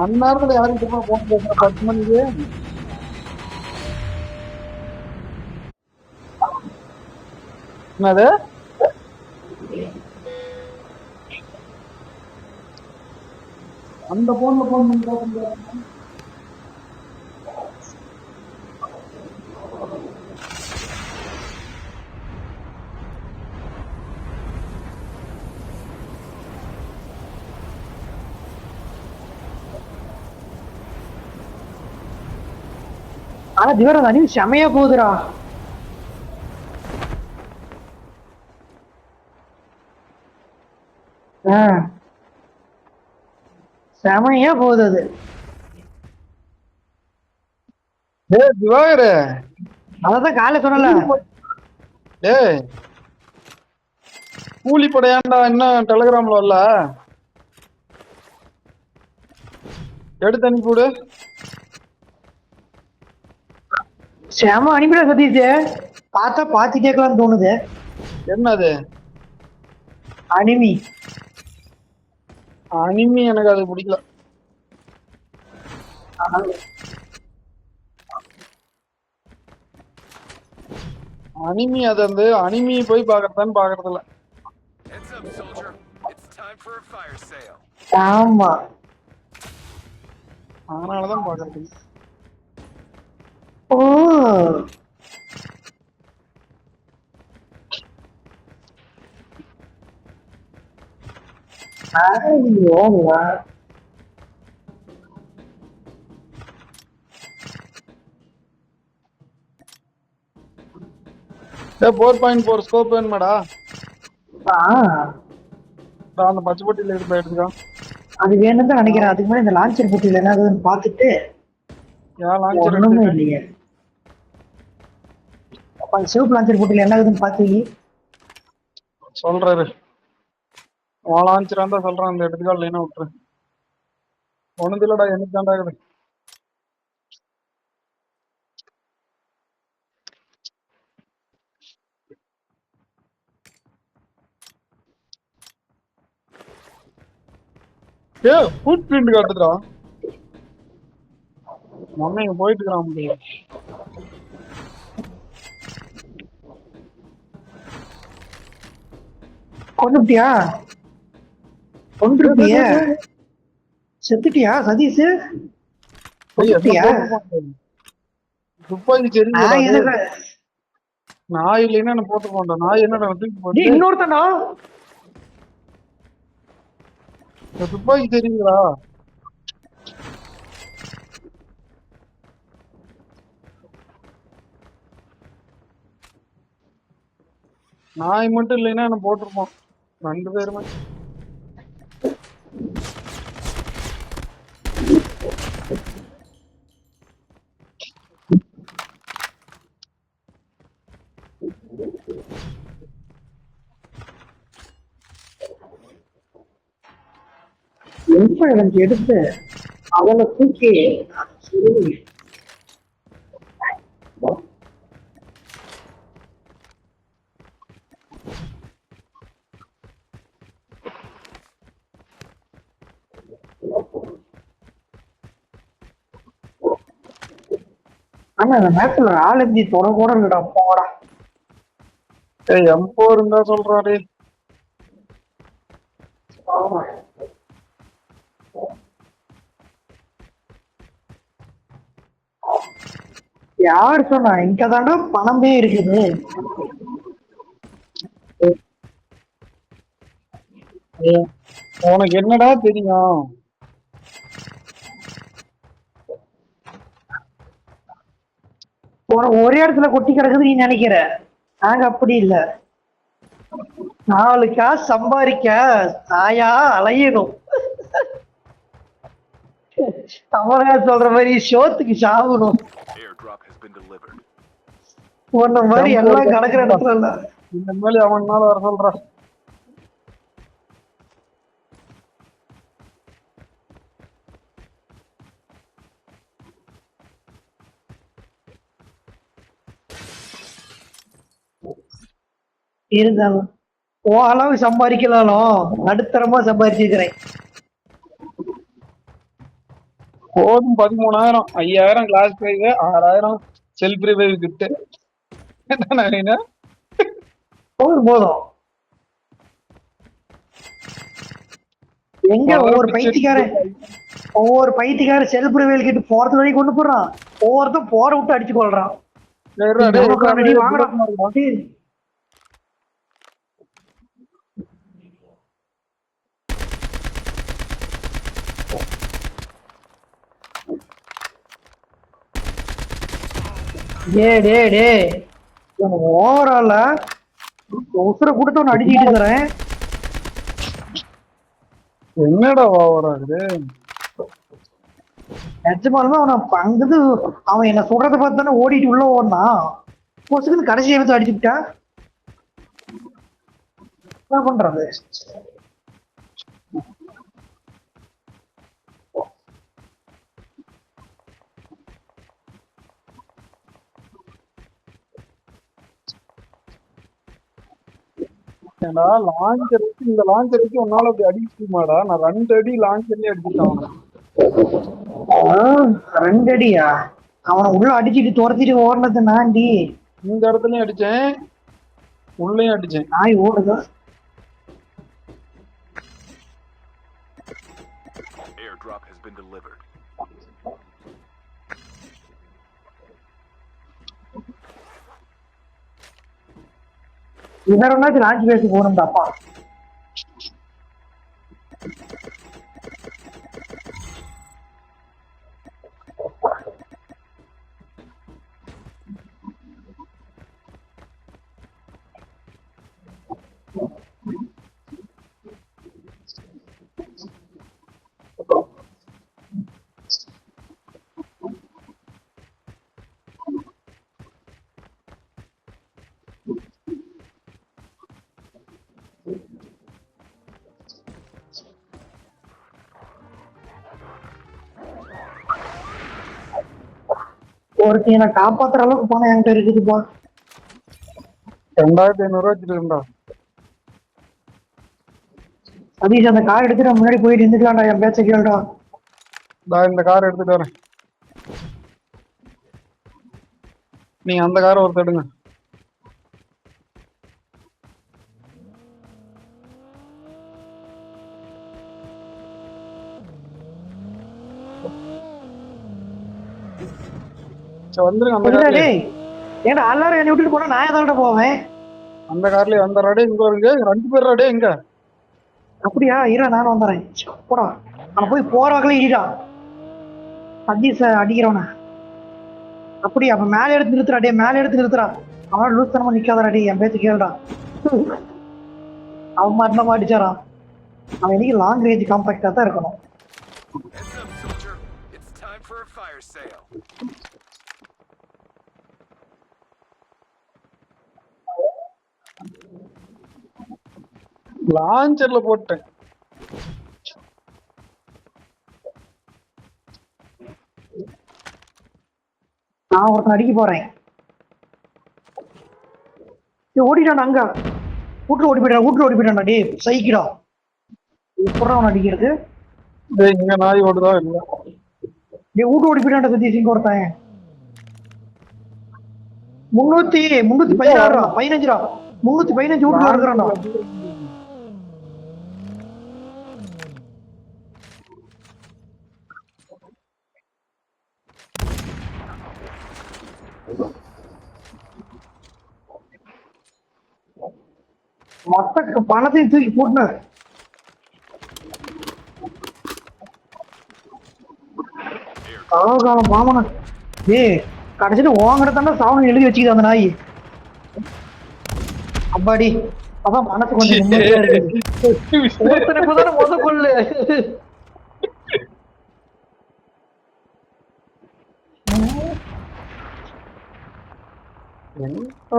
அந்நேரத்துல யாருக்கிட்ட போன் பேசுற 10 மணிக்கு? என்னது? அந்த போன்ல போன் பண்ணி பேச முடியாது. ஆனா திவாரா அணி செமையா போகுதுடா. செமையா போகுது அது. டேய் திவாகர், அதான் காலை சொன்னல. டேய் கூலி படையாண்டா இன்னும் டெலிகிராம்ல வரல, எடுத்து அனுப்பிவிடு. செம அனுப்பிட சதீஷ், பார்த்தா பாத்து கேட்கலாம்னு தோணுது. என்னது அனிமி அனிமி? எனக்கு அது பிடிக்கல. அனிமி அது வந்து அனிமி போய் பாக்கறதான்னு பாக்குறது இல்ல. ஆமா, அதனாலதான் பாக்குறது இல்ல. ஓ ஐயோ. டேய் 4.4 ஸ்கோப் வேணுமாடா? ஆ, அந்த பச்சை பொட்டியில எடுத்து எடுத்துக்கோ. அது வேணும் தான் நினைக்கிறேன். அதுக்கு முன்னாடி இந்த லான்ச்சர் போட்டியில் என்னதுன்னு பார்த்துட்டு. ஏன் லான்ச்சர் ஒண்ணுமே எடுத்துக்க? இல்லையே. அப்ப அந்த சிவப்பு லான்ச்சர் போட்டியில் என்னதுன்னு பார்த்து சொல்றாரு, உன் லான்ச்சர் இருந்தா சொல்றான், அந்த எடுத்துக்கா, இல்லைன்னா விட்டுரு. ஒண்ணுது இல்லடா, எனக்கு தாண்டா இருக்குது. ஏ ஃபுட் பிரிண்ட் காட்டுதுடா. மம்மி இங்க போயிட்டு இருக்கிறான் முடியும். கொண்டுட்டியா? கொண்டிருப்பிய? செத்துட்டியா சதீஷ்? கொண்டுட்டியா? துப்பாக்கி தெரியுதுடா. எனக்கு நாய் இல்லைன்னா என்ன போட்டு போண்டா. நாய் என்னடா தூக்கி போட்டு. இன்னொருத்தனா துப்பாக்கி தெரியுதுடா. நாய் மட்டும் இல்லைன்னா என்ன போட்டிருப்போம் 2 பேருமே. எனக்கு எடுத்து அவளை தூக்கி ஆனா அந்த மேட்ச்ல ஆள் எப்படி தொட கூட இல்லடா. போடா. M4 இருந்தா சொல்றாரு. யாரு சொன்னா? இங்கதாண்டா பணமே இருக்குது. உனக்கு என்னடா தெரியும்? ஒரே இடத்துல கொட்டி கிடக்குது நீ நினைக்கிற. நாங்க அப்படி இல்ல. 4 காசு சம்பாதிக்க தாயா அலையணும். தமிழக சொல்ற மாதிரி சோத்துக்கு சாகணும். உன்ன மாதிரி எல்லாம் கிடக்குற இடத்துல இல்ல. இந்த மாதிரி அவனால வர சொல்ற. இருந்தாலும் ஓ அளவு சம்பாதிக்கலாலும் நடுத்தரமா சம்பாதிச்சிருக்கிறேன். போதும் 13,000 5,000 கிளாஸ் பிரைஸ் 6,000 செல்ஃப் ரிவைவ் கிட்டு என்ன போதும் போதும். எங்க ஒவ்வொரு பைத்தியக்காரன் செல்ஃப் ரிவைல் கிட்ட போறது வழி கொண்டு போறான், ஒவ்வொருத்தன் போற விட்டு அடிச்சு கொள்றான். நமக்கு வாங்கடா. ஓவரால உசுர கொடுத்து ஒன்னு அடிச்சுட்டு இருக்கிறேன். என்னடா ஓவராகுது நிஜமாலுமே அங்கிருந்து அவன் என்ன சொல்றத பார்த்து தானே ஓடிட்டு உள்ள ஓடனான். பொசுக்குன்னு கடைசி எடுத்து அடிச்சுட்டா என்ன பண்றது? லாஞ்சருக்கு இந்த லாஞ்சருக்கு உன்னால அப்படி அடிச்சுமாடா? நான் 2 அடி லாஞ்சர்லயே அடிச்சுட்டான். 2 அடியா? அவனை உள்ள அடிச்சுட்டு துரத்திட்டு ஓடுனது நான்டி. இந்த இடத்துலயும் அடிச்சேன், உள்ளயும் அடிச்சேன். நாய் ஓடுதா? Airdrop has been delivered. இன்னொரு லான்ச் பேசி போகணும்டாப்பா. ஒருத்தையும் நான் காப்பாத்துற அளவுக்கு பணம் என்கிட்ட இருக்குதுப்பா. 2,500 வச்சிருக்கா. சதீஷ் அந்த கார் எடுத்துட்டு முன்னாடி போயிட்டு இருந்துக்கலாம்டா. என் பேச்ச கேளுடா. நான் இந்த கார் எடுத்துட்டு வரேன், நீங்க அந்த காரை ஒருத்தர் எடுங்க. வந்துருங்க அந்த கார்ல. ஏன்டா எல்லாரும் என்னை விட்டுட்டு போனா நான் எதால்ட போவேன்? அந்த கார்லயே வந்துடுறாடே. இங்க வருங்க 2 பேர் ராடே. எங்க அப்படியா? இரு நானும் வந்துடுறேன். போடா, அவன் போய் போற வகையில இடிடா. சதீஷ அடிக்கிறவன. அப்படி அப்ப மேல எடுத்து நிறுத்துறா. டே மேல எடுத்து நிறுத்துறா. அவன் லூஸ் தனமா நிக்காதடா. டே என் பேச்சு கேளுடா. அவன் மாட்டினமா அடிச்சாரா. அவன் இன்னைக்கு லாங் ரேஞ்ச் காம்பாக்டா தான் இருக்கணும். லாஞ்சர்ல போட்டேன். நான் ஒருத்தன் அடிக்க போறேன். ஓடிட்டான் அங்க. வீட்டுல ஓடி போயிட்டான்டா. டே சைக்கிடா. எப்படா அவன் அடிக்கிறது? இங்க நாய் ஓடுதா இல்ல? டே வீட்டு ஓடி போயிட்டான்டா சதீஷ். இங்க ஒருத்தன் 316 15 315 வீட்டுல இருக்கிறான்டா. மொத்த பணத்தையும் தூக்கி போட்டுனார். காலம் பாமன. ஏய் கடைசிட்டு ஓங்கிட்ட தானே சாவணம் எழுதி வச்சுக்கிது அந்த நாய். அப்பாடி அதான் மனசு கொஞ்சம் நிம்மதியா இருக்குது. முத கொள்ளு.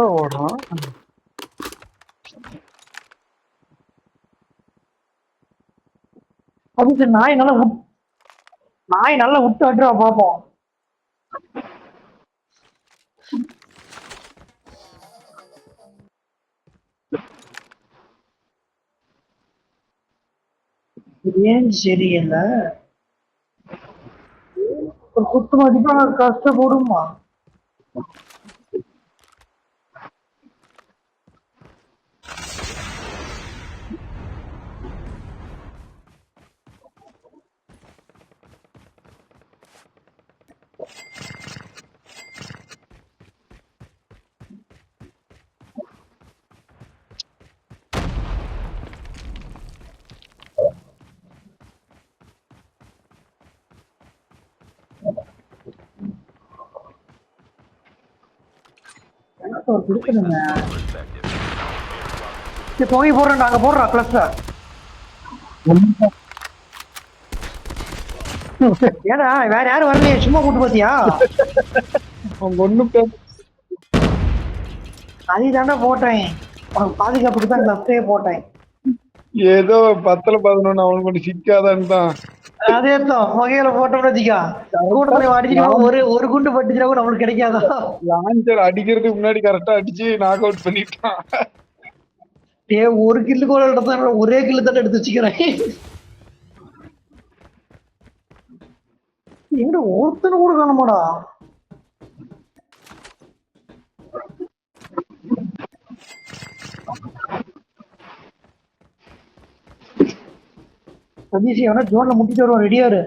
ஓடுறான் அதுக்கு நாய் நல்லா விட்டு அட்ரா பாப்போம். ஏன் சரியில்லை? ஒரு குத்து மதிப்பா கஷ்டப்படுமா? எனக்கு ஒரு கொடுக்கணுங்க. Perspective. சரி, தொகை போடுறேன்டா, அங்க போடுறா கிளஸ்டர். ஏடா வேற யாரும் வரலையே, சும்மா கூட்டு பாத்தியா? அவங்க ஒண்ணும் பேச அதை தாண்டா போட்டேன், உனக்கு பாதுகாப்புக்கு தான் கிளஸ்டே போட்டேன். ஏதோ 10-11 அவனுக்கு ஒண்ணு சிக்காதான்னு தான். அதே தான் வகையில போட்டோம்னு வச்சுக்கா, கூட்டத்துல அடிச்சுட்டு ஒரு ஒரு குண்டு பட்டுச்சுனா கூட நம்மளுக்கு கிடைக்காதா? லான்ச்சர் அடிக்கிறதுக்கு முன்னாடி கரெக்டா அடிச்சு நாக் அவுட் பண்ணிட்டான். ஒரு கில்லு கூட எடுத்தா ஒரே கில்லு தானே எடுத்து வச்சுக்கிறேன். எங்க ஒருத்தனை கூட காணமாடா. சதீஷ் எவனா ஜோன்ல முட்டிட்டு வருவான், ரெடியாரு.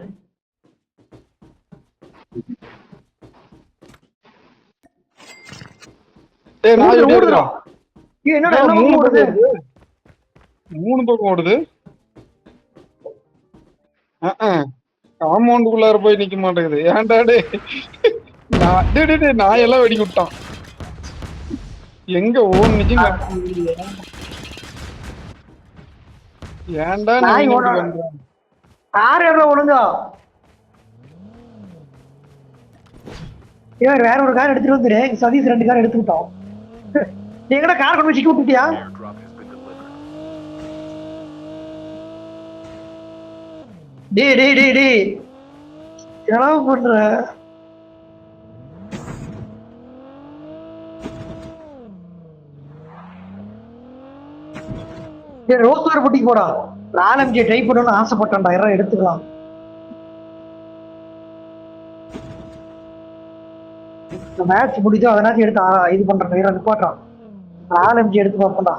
டேய் நான் எப்படி ஓடுறா. இருக்கா? என்னடா மூணு எல்லாம் ஓடுது? பக்கம் 3 பக்கம் ஓடுது. காம்பவுண்டுக்குள்ளார போய் நிக்க மாட்டேங்குது. ஏன்டா டேய்? நான் எல்லாம் வெடி விட்டான். எங்க ஓடுனுச்சு? ஏன்டா நீ நாய் இப்படி ஓட பண்ற? கார் எவ்வளவு ஒழுங்கா? இவன் வேற ஒரு கார் எடுத்துட்டு வந்துரு, சதீஷ் 2 கார் எடுத்துக்கிட்டோம். நீ எங்கடா கார் கொண்டு போய் சிக்கி விட்டுட்டியா? Airdrop has been delivered. டேய் என்னடா பண்ற? ரோஸ்லர் பொட்டிக்கு போடா. ஆலம்ஜி ட்ரை பண்ணணும்னு ஆசைப்பட்டான்டா, யாரும் எடுத்துக்கலாம். மேட்ச் முடிச்சோ அதனாச்சும் எடுத்து இது பண்றேன், இவன் நிப்பாட்டான். ஆலம்ஜி எடுத்து பார்ப்போம்டா.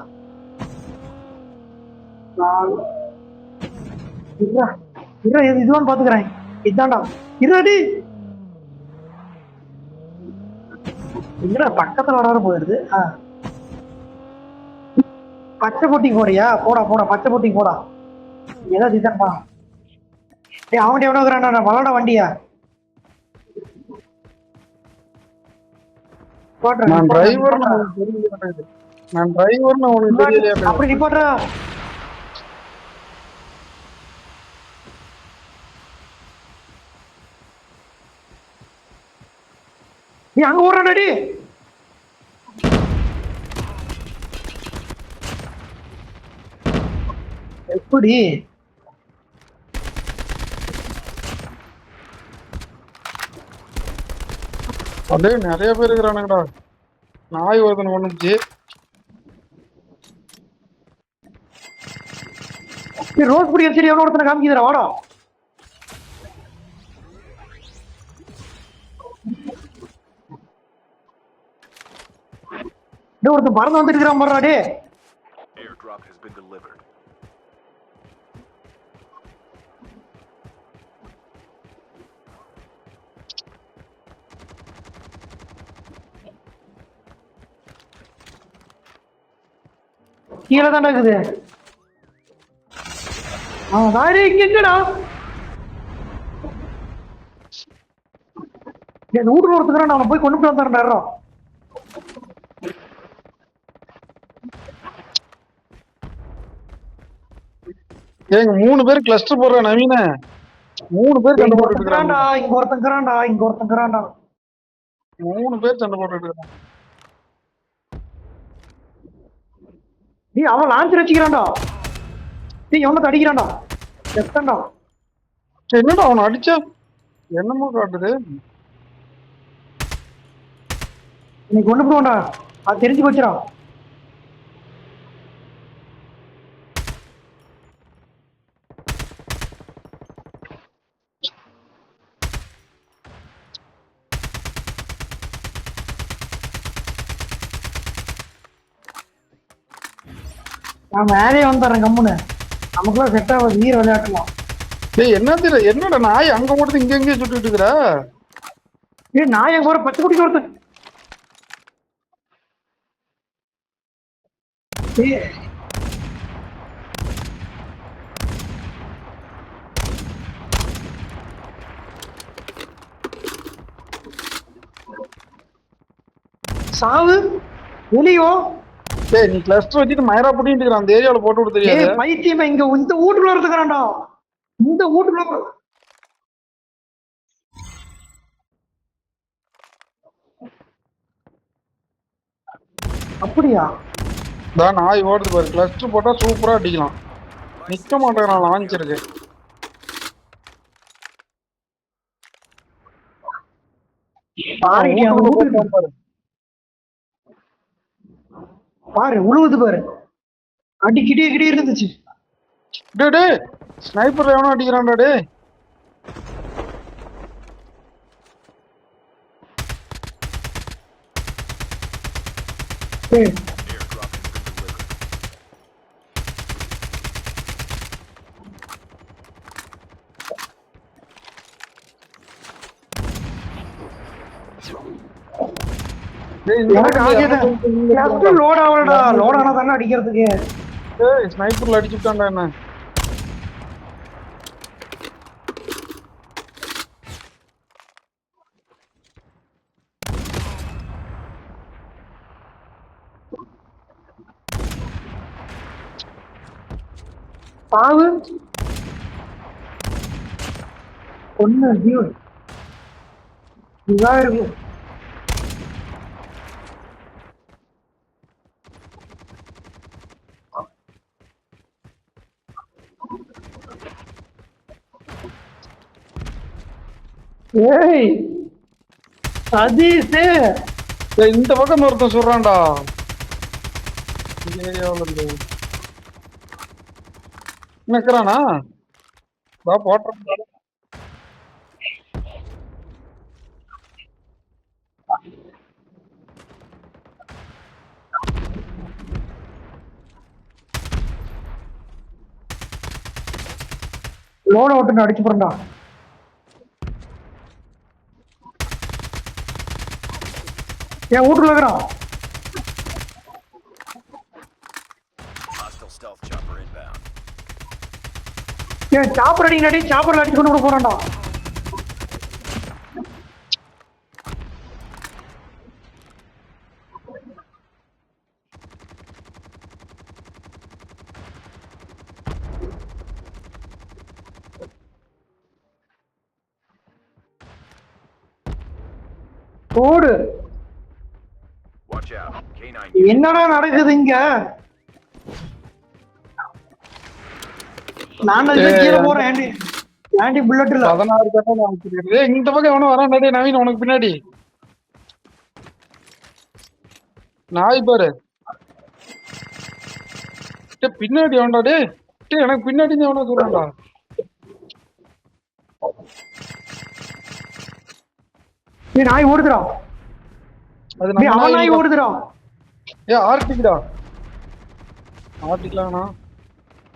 இதுவான்னு பாத்துக்கிறேன். இதான்டா இருடி. இல்லடா பக்கத்துல வர போயிடுது. பச்சை போட்டிக்கு போறியா? போடா பச்சை போட்டிக்கு போடா. ஏதாவது இதுதான்ப்பா. டேய் அவன் எவ்வளோ இருக்கிறான் வளட வண்டியா? நான் டிரைவர்னு உனக்கு தெரியலையா? அப்படி நிப்பாட்றா. நீ அங்க ஓடுறாடி. எப்படி அதே நிறைய பேர் இருக்கிறானுங்கடா. நாய் ஒருத்தனை பண்ணுச்சு. ரோஸ் பிடிக்க சரி எவ்வளோ ஒருத்தனை காமிக்கிறா, வாடா. ஒருத்தன் பறந்து வந்துட்டு இருக்கிறான் பாருடா. Airdrop has been delivered. கீழே தாண்டா இருக்குது. இங்க எங்கடா? வீட்டுல ஒருத்தர் அவனை போய் கொண்டு வந்துடுறேன். ஏங்க 3 பேர் கிளஸ்டர் போடுற நவீன. 3 பேர் சண்டை போட்டுட்டு இருக்காங்க. இங்க ஒருத்தங்கறான்டா. 3 பேர் சண்டை போட்டுட்டு இருக்காங்க. நீ அவன் லான்ச்சர் வச்சுக்கிறான்டா. நீ எவனை அடிக்கிறான்டா? செத்தண்டா. என்னடா அவனை அடிச்சா என்னமோ காட்டுது. நீ கொண்டு போடா, அது தெரிஞ்சு போச்சுடா. நான் மேலே வந்துடுறேன் கம்முன்னு. நமக்குலாம் செட் ஆகாது வீர விளையாட்டுலாம். டேய் என்னடா நாய் அங்க போட்டு இங்க எங்கேயும் சுட்டுட்டு இருக்கிற? நான் எங்க ஒரு பச்சை குடிக்க ஒருத்தன். ஏய், சாவு வெளியோ. டேய் நீ கிளஸ்டர் வச்சுட்டு மயரா போட்டிட்டு இருக்கிற அந்த ஏரியாவில் போட்டு விட தெரியாது. ஏய் பைத்தியமே, இங்க இந்த வீட்டுக்குள்ள இருக்கிறான்டா. இந்த வீட்டுக்குள்ள அப்படியா? தான் நாய் ஓடுது பாரு. கிளஸ்டர் போட்டா சூப்பரா அடிக்கலாம். நிக்க மாட்டேங்கிறான் லான்ச் இருக்கு. பாருடி, அவன் வீட்டுக்கு பாரு. பாரு உழுவுது பாரு. அடி கிடி கிடி இருந்துச்சு. டேய் ஸ்னைப்பர் எவனோ அடிக்கிறான்டா டேய். ஏய், Airdrop has been delivered. டேய் இந்த எனக்கு ஆகியது லோட் ஆகலடா. லோட் ஆனா தானே அடிக்கிறதுக்கு. டேய் ஸ்னைப்பர்ல அடிச்சுட்டான்டா என்ன. சாவு ஒண்ணு ஜீவ் இதா இருக்கும். ஏய் சதீஷ், டேய் இந்த பக்கம் ஒருத்தன் சொல்றான்டா. இந்த ஏரியாவுல இருந்து நிக்கிறானா? வா போட்டுறான். லோட விட்டு அடிச்சு போறா. என் வீட்டுல இருக்கிறான். Hostile stealth chopper inbound. ஏன் சாப்பர் அடிங்கடி, சாப்பர்ல அடிச்சு கொண்டு போறான்டா. ஓடு. Watch out. K9 என்னடா நடக்குது இங்க? நான் கீழே போறேன். ஆண்டி ஆண்டி புல்லட் இல்ல. 16 கட்டம் வாங்கிட்டு. டேய் இந்த பக்கம் எவனோ வரான்டா டேய் நவீன் உனக்கு பின்னாடி. நாய் பாரு. டேய் பின்னாடி எவன்டா டேய். டேய் எனக்கு பின்னாடி இருந்து எவனோ சொல்றான்டா. நீ நாய் ஓடுதுடா. அது நீ நம்ம அவன் நாய் நாய். ஓடுதுடா. ஏய் ஆர்டிக்டா. ஆர்டிக்லானா?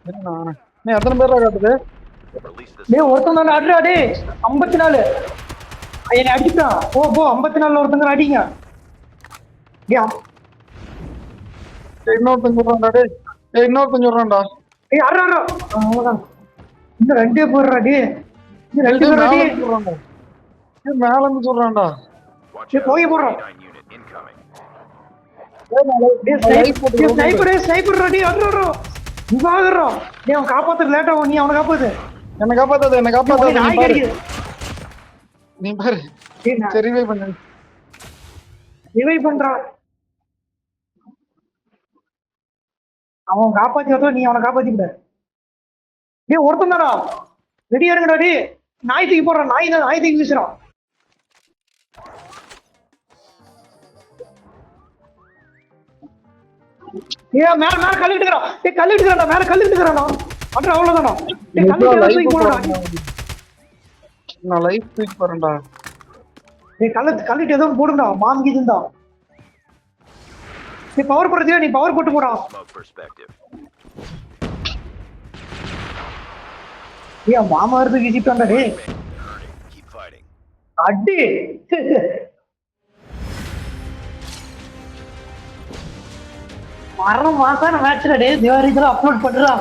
என்ன நீ எத்தனை பேரா காட்டுது? Release the டேய் ஒருத்தன் தான் அடிடா டேய். 54. என்னை அடிச்சுட்டான். போ 54 ஒருத்தங்க அடிங்க. டேய் டேய் இன்னொருத்தன் சொல்றான்டா டேய். டேய் இன்னொருத்தன் சொல்றான்டா. டேய் அறடா. அவ்வளவுதான். இந்த ரெண்டே போடுறா டேய். இந்த ரெண்டு டேய் பேரா மேல டேய். இருந்து சொல்றான்டா. டேய் மேல இருந்து சொல்றான்டா. Watch டேய் out. போய் போடுறோம். K9 unit incoming. டேய் ஸ்னைப்பர் டேய் அறடா. இவாகறா. டேய் அவன் காப்பாத்த லேட் ஆகும். நீ அவனை காப்பாத்து. என்ன காப்பாத்தாத என்ன டேய் காப்பாத்தாத. நாய் கடிக்குது. நீ பாரு. டேய் நான் சரி வை பண்ணு. ரிவைவ் பண்றான். அவன் காப்பாத்தி நீ அவனை காப்பாத்தி விட. டேய் ஒருத்தன் தாடா. ரெடியா இருங்கடா டேய். நாய் தூக்கி போடுறான். நாய் தூக்கி வீசுறான். ஏய் மேல கல்லிட்டு இருக்கறான். டேய் கல்லிட்டு இருக்கறான்டா. மேல கல்லிட்டு இருக்கறான்டா. அட்ரா அவ்வளவுதானா. டேய் கல்லிட்டு தூக்கி போடுடா. நான் லைஃப் தூக்கி போறேன்டா. டேய் கல்லிட்டு ஏதோ போடுடா. மாம் கீதுண்டா. நீ பவர் போடுறியா? நீ பவர் போட்டு போடா. Smoke perspective. ஏன் மாமா இருந்து வீசிட்டான்டா டேய். Earning. Keep fighting. அடி மரண மாசான மேட்ச்ல டே திவாரி இதெல்லாம் அப்லோட் பண்றா.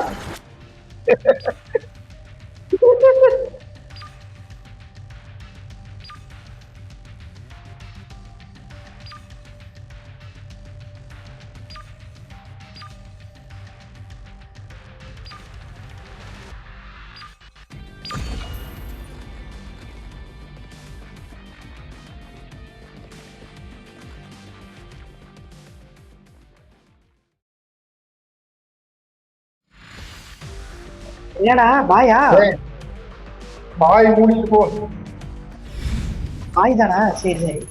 என்னடா பாயா? பாய் மூடிட்டு போ. பாய் தானா? சரி சரி.